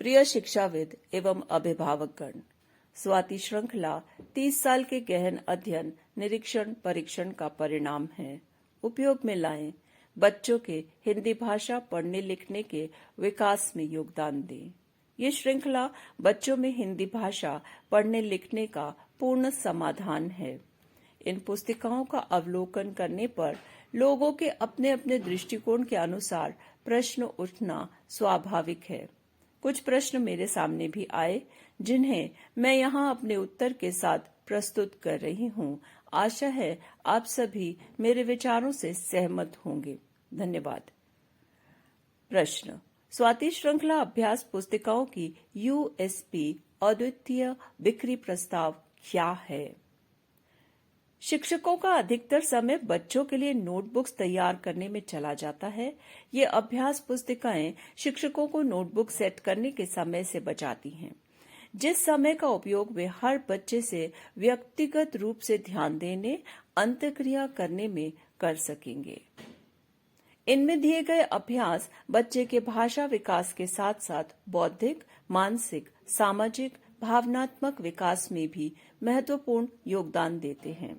प्रिय शिक्षाविद एवं अभिभावकगण, स्वाति श्रृंखला 30 साल के गहन अध्ययन, निरीक्षण, परीक्षण का परिणाम है। उपयोग में लाएं। बच्चों के हिंदी भाषा पढ़ने लिखने के विकास में योगदान दें। ये श्रृंखला बच्चों में हिंदी भाषा पढ़ने लिखने का पूर्ण समाधान है। इन पुस्तिकाओं का अवलोकन करने पर लोगों के अपने अपने दृष्टिकोण के अनुसार प्रश्न उठना स्वाभाविक है। कुछ प्रश्न मेरे सामने भी आए, जिन्हें मैं यहाँ अपने उत्तर के साथ प्रस्तुत कर रही हूँ। आशा है आप सभी मेरे विचारों से सहमत होंगे। धन्यवाद। प्रश्न: स्वाति श्रृंखला अभ्यास पुस्तिकाओं की यूएसपी अद्वितीय बिक्री प्रस्ताव क्या है? शिक्षकों का अधिकतर समय बच्चों के लिए नोटबुक्स तैयार करने में चला जाता है। ये अभ्यास पुस्तिकाएं शिक्षकों को नोटबुक सेट करने के समय से बचाती हैं, जिस समय का उपयोग वे हर बच्चे से व्यक्तिगत रूप से ध्यान देने, अंतःक्रिया करने में कर सकेंगे। इनमें दिए गए अभ्यास बच्चे के भाषा विकास के साथ साथ बौद्धिक, मानसिक, सामाजिक, भावनात्मक विकास में भी महत्वपूर्ण योगदान देते हैं।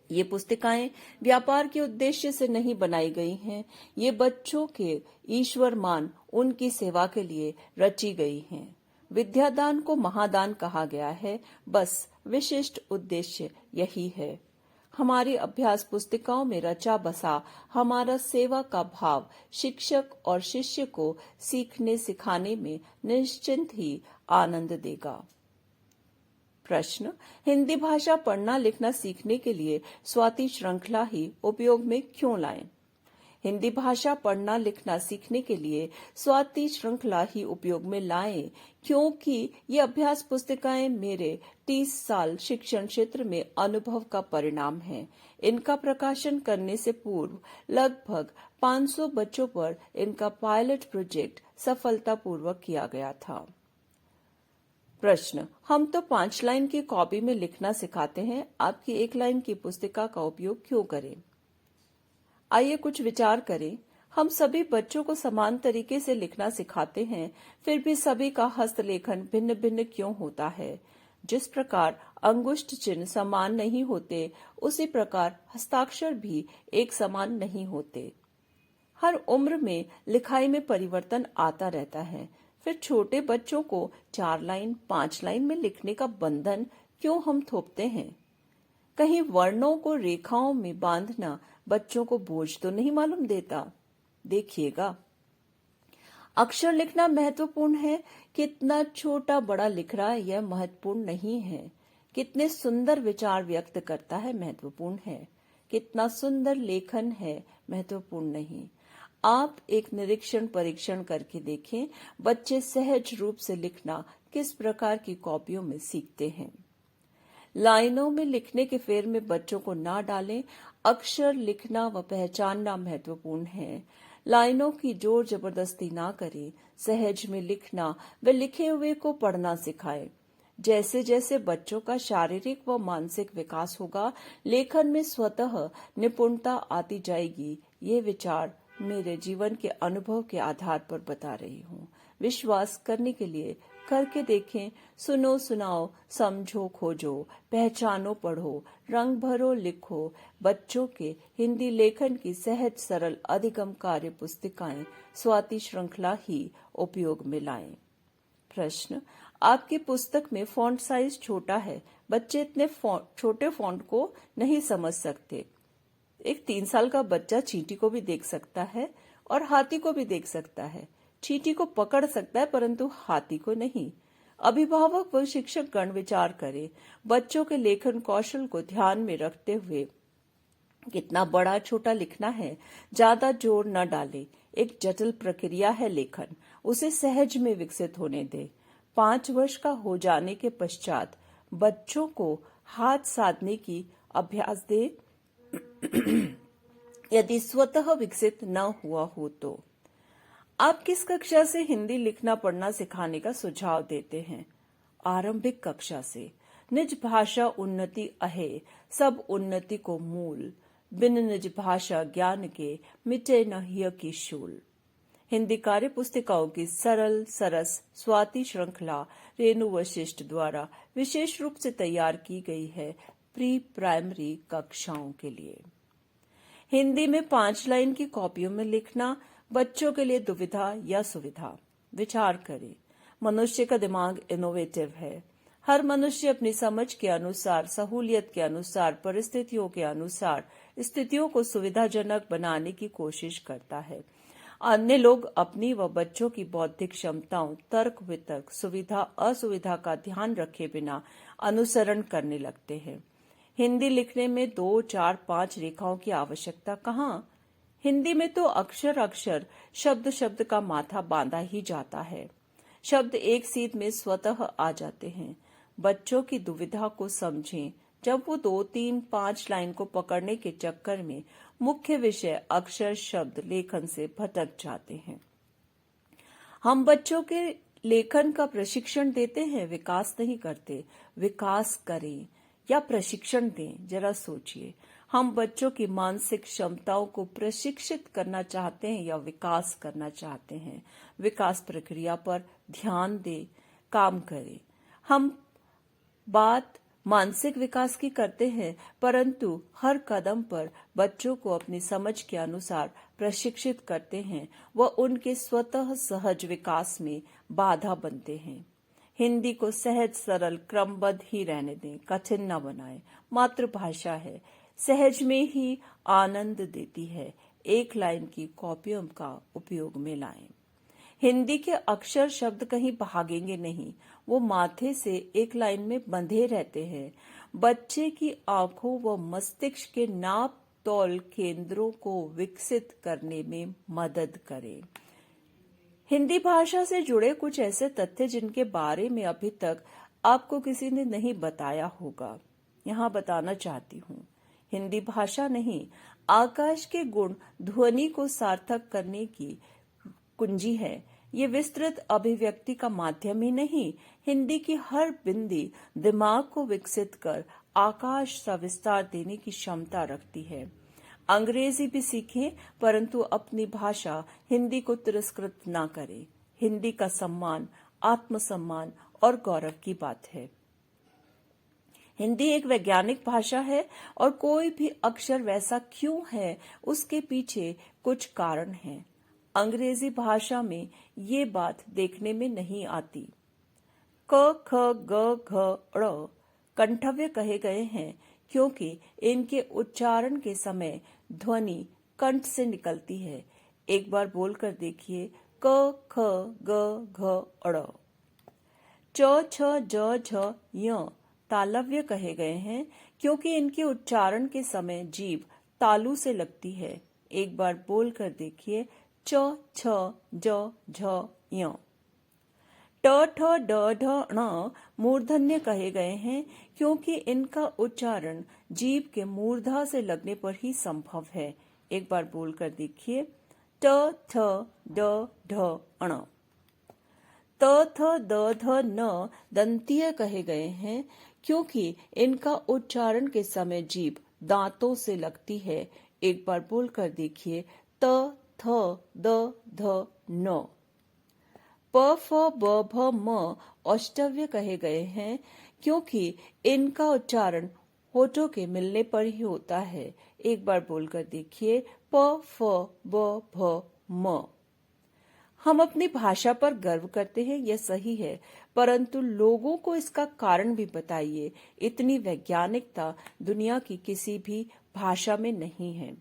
ये पुस्तिकाएं व्यापार के उद्देश्य से नहीं बनाई गई हैं। ये बच्चों के ईश्वर मान, उनकी सेवा के लिए रची गई हैं। विद्यादान को महादान कहा गया है, बस विशिष्ट उद्देश्य यही है। हमारी अभ्यास पुस्तिकाओं में रचा बसा हमारा सेवा का भाव शिक्षक और शिष्य को सीखने सिखाने में निश्चिंत ही आनंद देगा। प्रश्न: हिंदी भाषा पढ़ना लिखना सीखने के लिए स्वाति श्रृंखला ही उपयोग में क्यों लाएं? हिंदी भाषा पढ़ना लिखना सीखने के लिए स्वाति श्रृंखला ही उपयोग में लाएं, क्योंकि ये अभ्यास पुस्तिकाएं मेरे 30 साल शिक्षण क्षेत्र में अनुभव का परिणाम है। इनका प्रकाशन करने से पूर्व लगभग 500 बच्चों पर इनका पायलट प्रोजेक्ट सफलतापूर्वक किया गया था। प्रश्न: हम तो 5 लाइन की कॉपी में लिखना सिखाते हैं, आपकी 1 लाइन की पुस्तिका का उपयोग क्यों करें? आइए कुछ विचार करें। हम सभी बच्चों को समान तरीके से लिखना सिखाते हैं, फिर भी सभी का हस्तलेखन भिन्न भिन्न क्यों होता है? जिस प्रकार अंगुष्ठ चिन्ह समान नहीं होते, उसी प्रकार हस्ताक्षर भी एक समान नहीं होते। हर उम्र में लिखाई में परिवर्तन आता रहता है। फिर छोटे बच्चों को 4 लाइन 5 लाइन में लिखने का बंधन क्यों हम थोपते हैं? कहीं वर्णों को रेखाओं में बांधना बच्चों को बोझ तो नहीं मालूम देता? देखिएगा, अक्षर लिखना महत्वपूर्ण है। कितना छोटा बड़ा लिख रहा है यह महत्वपूर्ण नहीं है। कितने सुंदर विचार व्यक्त करता है महत्वपूर्ण है। कितना सुंदर लेखन है महत्वपूर्ण नहीं। आप एक निरीक्षण परीक्षण करके देखें, बच्चे सहज रूप से लिखना किस प्रकार की कॉपियों में सीखते हैं। लाइनों में लिखने के फेर में बच्चों को ना डालें। अक्षर लिखना व पहचानना महत्वपूर्ण है। लाइनों की जोर जबरदस्ती ना करें। सहज में लिखना व लिखे हुए को पढ़ना सिखाएं। जैसे जैसे बच्चों का शारीरिक व मानसिक विकास होगा, लेखन में स्वतः निपुणता आती जाएगी। ये विचार मेरे जीवन के अनुभव के आधार पर बता रही हूँ। विश्वास करने के लिए करके देखें। सुनो सुनाओ, समझो खोजो, पहचानो पढ़ो, रंग भरो लिखो। बच्चों के हिंदी लेखन की सहज सरल अधिगम कार्य पुस्तिकाएं स्वाति श्रृंखला ही उपयोग में लाएं। प्रश्न: आपकी पुस्तक में फॉन्ट साइज छोटा है, बच्चे इतने छोटे फॉन्ट को नहीं समझ सकते। एक 3 साल का बच्चा चींटी को भी देख सकता है और हाथी को भी देख सकता है। चींटी को पकड़ सकता है परंतु हाथी को नहीं। अभिभावक व शिक्षक गण विचार करें। बच्चों के लेखन कौशल को ध्यान में रखते हुए कितना बड़ा छोटा लिखना है, ज्यादा जोर न डालें। एक जटिल प्रक्रिया है लेखन, उसे सहज में विकसित होने दें। 5 वर्ष का हो जाने के पश्चात बच्चों को हाथ साधने की अभ्यास दें, यदि स्वतः विकसित न हुआ हो तो। आप किस कक्षा से हिंदी लिखना पढ़ना सिखाने का सुझाव देते हैं? आरंभिक कक्षा से। निज भाषा उन्नति अहे, सब उन्नति को मूल। बिन निज भाषा ज्ञान के, मिटे न हिय की शूल। हिंदी कार्य पुस्तिकाओं की सरल सरस स्वाति श्रृंखला रेणु वशिष्ठ द्वारा विशेष रूप से तैयार की गई है प्री प्राइमरी कक्षाओं के लिए। हिंदी में 5 लाइन की कॉपियों में लिखना बच्चों के लिए दुविधा या सुविधा। विचार करें, मनुष्य का दिमाग इनोवेटिव है। हर मनुष्य अपनी समझ के अनुसार, सहूलियत के अनुसार, परिस्थितियों के अनुसार स्थितियों को सुविधाजनक बनाने की कोशिश करता है। अन्य लोग अपनी व बच्चों की बौद्धिक क्षमताओं, तर्क वितर्क, सुविधा असुविधा का ध्यान रखे बिना अनुसरण करने लगते हैं। हिंदी लिखने में 2, 4, 5 रेखाओं की आवश्यकता कहाँ? हिंदी में तो अक्षर अक्षर, शब्द शब्द का माथा बांधा ही जाता है। शब्द एक सीध में स्वतः आ जाते हैं। बच्चों की दुविधा को समझें जब वो 2, 3, 5 लाइन को पकड़ने के चक्कर में मुख्य विषय अक्षर शब्द लेखन से भटक जाते हैं। हम बच्चों के लेखन का प्रशिक्षण देते हैं, विकास नहीं करते। विकास करें या प्रशिक्षण दें, जरा सोचिए। हम बच्चों की मानसिक क्षमताओं को प्रशिक्षित करना चाहते हैं या विकास करना चाहते हैं। विकास प्रक्रिया पर ध्यान दें, काम करें। हम बात मानसिक विकास की करते हैं, परंतु हर कदम पर बच्चों को अपनी समझ के अनुसार प्रशिक्षित करते हैं व उनके स्वतः सहज विकास में बाधा बनते हैं। हिंदी को सहज सरल क्रमबद्ध ही रहने दें, कठिन न बनाएं। मातृभाषा है, सहज में ही आनंद देती है। 1 लाइन की कॉपियों का उपयोग में लाएं। हिंदी के अक्षर शब्द कहीं भागेंगे नहीं, वो माथे से 1 लाइन में बंधे रहते हैं। बच्चे की आंखों व मस्तिष्क के नाप तौल केंद्रों को विकसित करने में मदद करें। हिंदी भाषा से जुड़े कुछ ऐसे तथ्य जिनके बारे में अभी तक आपको किसी ने नहीं बताया होगा, यहाँ बताना चाहती हूँ। हिंदी भाषा नहीं, आकाश के गुण ध्वनि को सार्थक करने की कुंजी है। ये विस्तृत अभिव्यक्ति का माध्यम ही नहीं, हिंदी की हर बिंदी दिमाग को विकसित कर आकाश सा विस्तार देने की क्षमता रखती है। अंग्रेजी भी सीखें, परंतु अपनी भाषा हिंदी को तिरस्कृत ना करें। हिंदी का सम्मान, आत्मसम्मान और गौरव की बात है। हिंदी एक वैज्ञानिक भाषा है और कोई भी अक्षर वैसा क्यों है, उसके पीछे कुछ कारण हैं। अंग्रेजी भाषा में ये बात देखने में नहीं आती। क, ख, ग, घ, ड़ कंठव्य कहे गए हैं क्योंकि इनके उच्चारण के समय ध्वनि कंठ से निकलती है। एक बार बोलकर देखिए, क, ख, ग, घ, ड़। च, छ, ज, झ, य तालव्य कहे गए हैं क्योंकि इनके उच्चारण के समय जीभ तालू से लगती है। एक बार बोलकर देखिए, च, छ, ज, झ, य। ट, ठ, ड, ढ, ण मूर्धन्य कहे गए हैं क्योंकि इनका उच्चारण जीभ के मूर्धा से लगने पर ही संभव है। एक बार बोलकर देखिए, ट, थ, ड, ढ, ण। त, थ, द, ध, न दंतीय कहे गए हैं क्योंकि इनका उच्चारण के समय जीभ दांतों से लगती है। एक बार बोलकर देखिए, त, थ, द, ध, न। प, फ, ब, भ, म औष्टव्य कहे गए हैं क्योंकि इनका उच्चारण होठों के मिलने पर ही होता है। एक बार बोलकर देखिए, प, फ, ब, भ, म। हम अपनी भाषा पर गर्व करते हैं, यह सही है, परंतु लोगों को इसका कारण भी बताइए। इतनी वैज्ञानिकता दुनिया की किसी भी भाषा में नहीं है।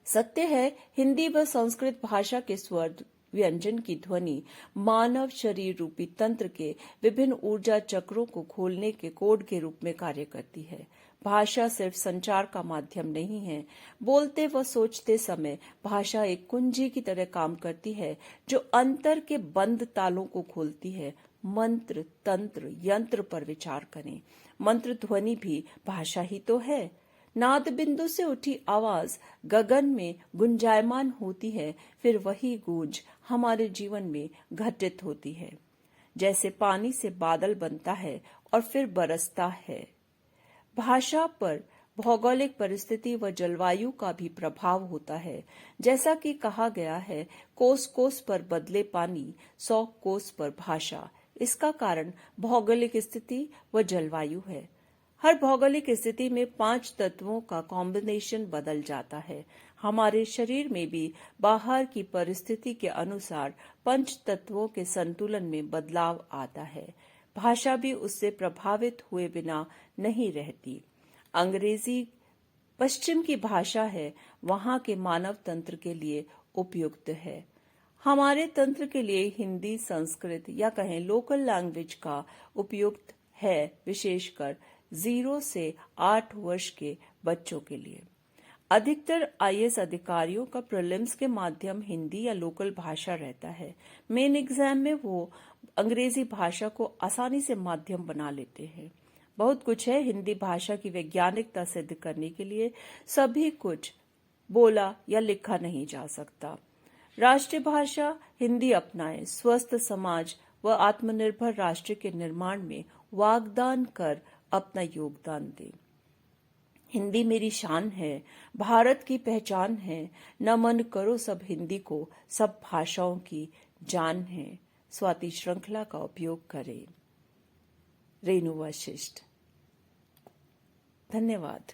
सत्य है, हिंदी व संस्कृत भाषा के स्वर व्यंजन की ध्वनि मानव शरीर रूपी तंत्र के विभिन्न ऊर्जा चक्रों को खोलने के कोड के रूप में कार्य करती है। भाषा सिर्फ संचार का माध्यम नहीं है। बोलते व सोचते समय भाषा एक कुंजी की तरह काम करती है जो अंतर के बंद तालों को खोलती है। मंत्र, तंत्र, यंत्र पर विचार करें। मंत्र ध्वनि भी भाषा ही तो है। नाद बिंदु से उठी आवाज गगन में गुंजायमान होती है, फिर वही गूंज हमारे जीवन में घटित होती है। जैसे पानी से बादल बनता है और फिर बरसता है। भाषा पर भौगोलिक परिस्थिति व जलवायु का भी प्रभाव होता है। जैसा कि कहा गया है, कोस कोस पर बदले पानी, 100 कोस पर भाषा। इसका कारण भौगोलिक स्थिति व जलवायु है। हर भौगोलिक स्थिति में 5 तत्वों का कॉम्बिनेशन बदल जाता है। हमारे शरीर में भी बाहर की परिस्थिति के अनुसार 5 तत्वों के संतुलन में बदलाव आता है। भाषा भी उससे प्रभावित हुए बिना नहीं रहती। अंग्रेजी पश्चिम की भाषा है, वहां के मानव तंत्र के लिए उपयुक्त है। हमारे तंत्र के लिए हिंदी, संस्कृत या कहें लोकल लैंग्वेज का उपयुक्त है, विशेषकर 0 से 8 वर्ष के बच्चों के लिए। अधिकतर आईएएस अधिकारियों का प्रीलिम्स के माध्यम हिंदी या लोकल भाषा रहता है। मेन एग्जाम में वो अंग्रेजी भाषा को आसानी से माध्यम बना लेते हैं। बहुत कुछ है हिंदी भाषा की वैज्ञानिकता सिद्ध करने के लिए। सभी कुछ बोला या लिखा नहीं जा सकता। राष्ट्रीय भाषा हिंदी अपनाएं। स्वस्थ समाज व आत्मनिर्भर राष्ट्र के निर्माण में वागदान कर अपना योगदान दें। हिंदी मेरी शान है, भारत की पहचान है। नमन करो सब हिंदी को, सब भाषाओं की जान है। स्वाति श्रृंखला का उपयोग करें। रेणु वशिष्ठ। धन्यवाद।